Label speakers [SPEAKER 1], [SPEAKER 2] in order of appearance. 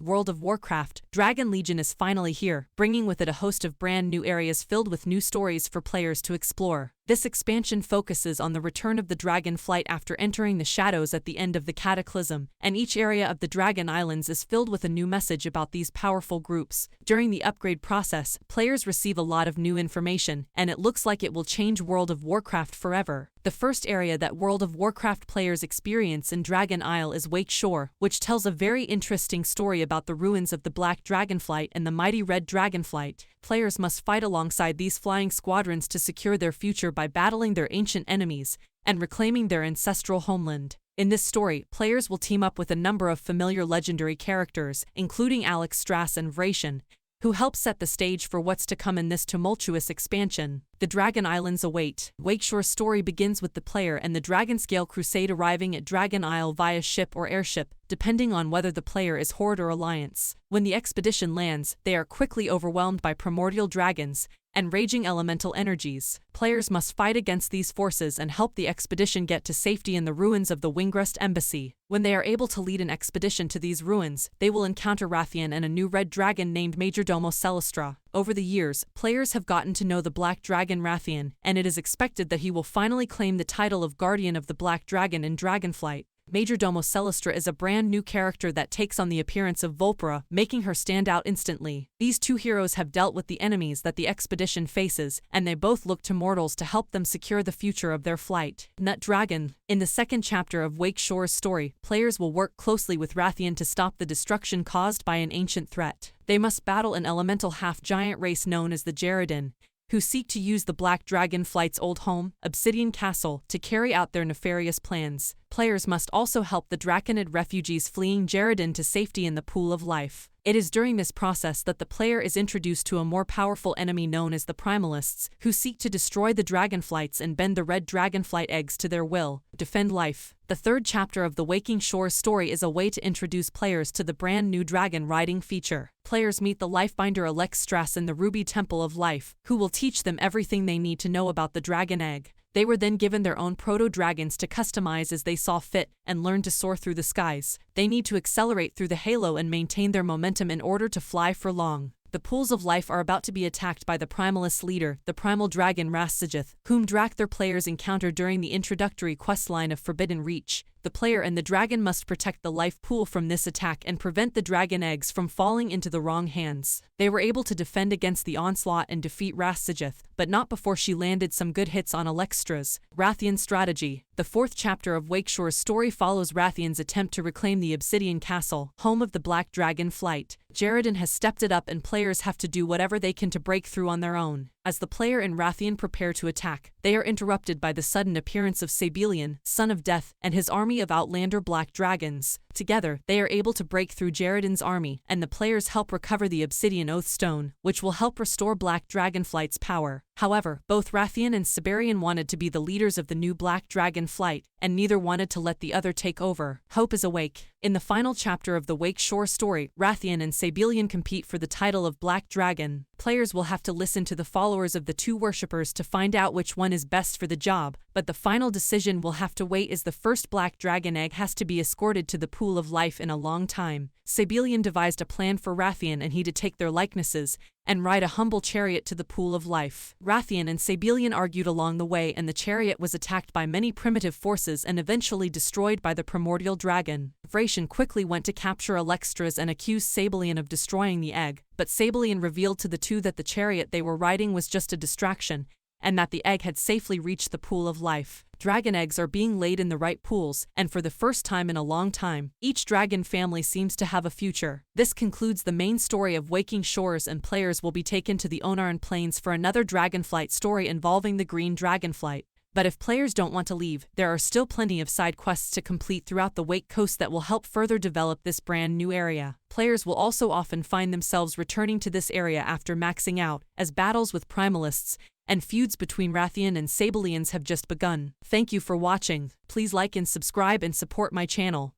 [SPEAKER 1] World of Warcraft Dragon Legion is finally here, bringing with it a host of brand new areas filled with new stories for players to explore. This expansion focuses on the return of the Dragonflight after entering the shadows at the end of the Cataclysm, and each area of the Dragon Islands is filled with a new message about these powerful groups. During the upgrade process, players receive a lot of new information, and it looks like it will change World of Warcraft forever. The first area that World of Warcraft players experience in Dragon Isle is Wake Shore, which tells a very interesting story about the ruins of the Black Dragonflight and the mighty Red Dragonflight. Players must fight alongside these flying squadrons to secure their future by battling their ancient enemies and reclaiming their ancestral homeland. In this story, players will team up with a number of familiar legendary characters, including Alex Strass and Vration, who help set the stage for what's to come in this tumultuous expansion. The Dragon Islands await. Wakeshore's story begins with the player and the Dragonscale Crusade arriving at Dragon Isle via ship or airship, depending on whether the player is Horde or Alliance. When the expedition lands, they are quickly overwhelmed by primordial dragons and raging elemental energies. Players must fight against these forces and help the expedition get to safety in the ruins of the Wingrust Embassy. When they are able to lead an expedition to these ruins, they will encounter Rathian and a new red dragon named Majordomo Celestra. Over the years, players have gotten to know the Black Dragon Rathian, and it is expected that he will finally claim the title of Guardian of the Black Dragon in Dragonflight. Majordomo Celestra is a brand new character that takes on the appearance of Volpera, making her stand out instantly. These two heroes have dealt with the enemies that the expedition faces, and they both look to mortals to help them secure the future of their flight. Nut Dragon. In the second chapter of Wake Shore's story, players will work closely with Rathian to stop the destruction caused by an ancient threat. They must battle an elemental half-giant race known as the Jeriden, who seek to use the Black Dragonflight's old home, Obsidian Castle, to carry out their nefarious plans. Players must also help the Draconid refugees fleeing Jeriden to safety in the Pool of Life. It is during this process that the player is introduced to a more powerful enemy known as the Primalists, who seek to destroy the Dragonflights and bend the red Dragonflight eggs to their will. Defend Life. The third chapter of the Waking Shores story is a way to introduce players to the brand new dragon riding feature. Players meet the Lifebinder Alex Strass in the Ruby Temple of Life, who will teach them everything they need to know about the dragon egg. They were then given their own proto-dragons to customize as they saw fit and learn to soar through the skies. They need to accelerate through the halo and maintain their momentum in order to fly for long. The Pools of Life are about to be attacked by the Primalist leader, the primal dragon Rastajeth, whom their players encounter during the introductory questline of Forbidden Reach. The player and the dragon must protect the life pool from this attack and prevent the dragon eggs from falling into the wrong hands. They were able to defend against the onslaught and defeat Rastajeth, but not before she landed some good hits on Alexstra's. Rathian's strategy. The fourth chapter of Wakeshore's story follows Rathian's attempt to reclaim the Obsidian Castle, home of the Black Dragon Flight. Jeriden has stepped it up and players have to do whatever they can to break through on their own. As the player and Rathian prepare to attack, they are interrupted by the sudden appearance of Sabelian, Son of Death, and his army of Outlander Black Dragons. Together, they are able to break through Jeriden's army, and the players help recover the Obsidian Oathstone, which will help restore Black Dragonflight's power. However, both Rathian and Saberian wanted to be the leaders of the new Black Dragon Flight, and neither wanted to let the other take over. Hope is awake. In the final chapter of the Wake Shore story, Rathian and Sabelian compete for the title of Black Dragon. Players will have to listen to the followers of the two worshippers to find out which one is best for the job, but the final decision will have to wait as the first Black Dragon egg has to be escorted to the Pool of Life in a long time. Sabelian devised a plan for Rathian and he to take their likenesses and ride a humble chariot to the Pool of Life. Rathian and Sabelian argued along the way and the chariot was attacked by many primitive forces and eventually destroyed by the primordial dragon. Vration quickly went to capture Alexstras and accused Sabelian of destroying the egg, but Sabelian revealed to the two that the chariot they were riding was just a distraction, and that the egg had safely reached the Pool of Life. Dragon eggs are being laid in the right pools, and for the first time in a long time, each dragon family seems to have a future. This concludes the main story of Waking Shores, and players will be taken to the Onaran Plains for another Dragonflight story involving the Green Dragonflight. But if players don't want to leave, there are still plenty of side quests to complete throughout the Wake Coast that will help further develop this brand new area. Players will also often find themselves returning to this area after maxing out, as battles with Primalists and feuds between Rathian and Sabelians have just begun. Thank you for watching. Please like and subscribe and support my channel.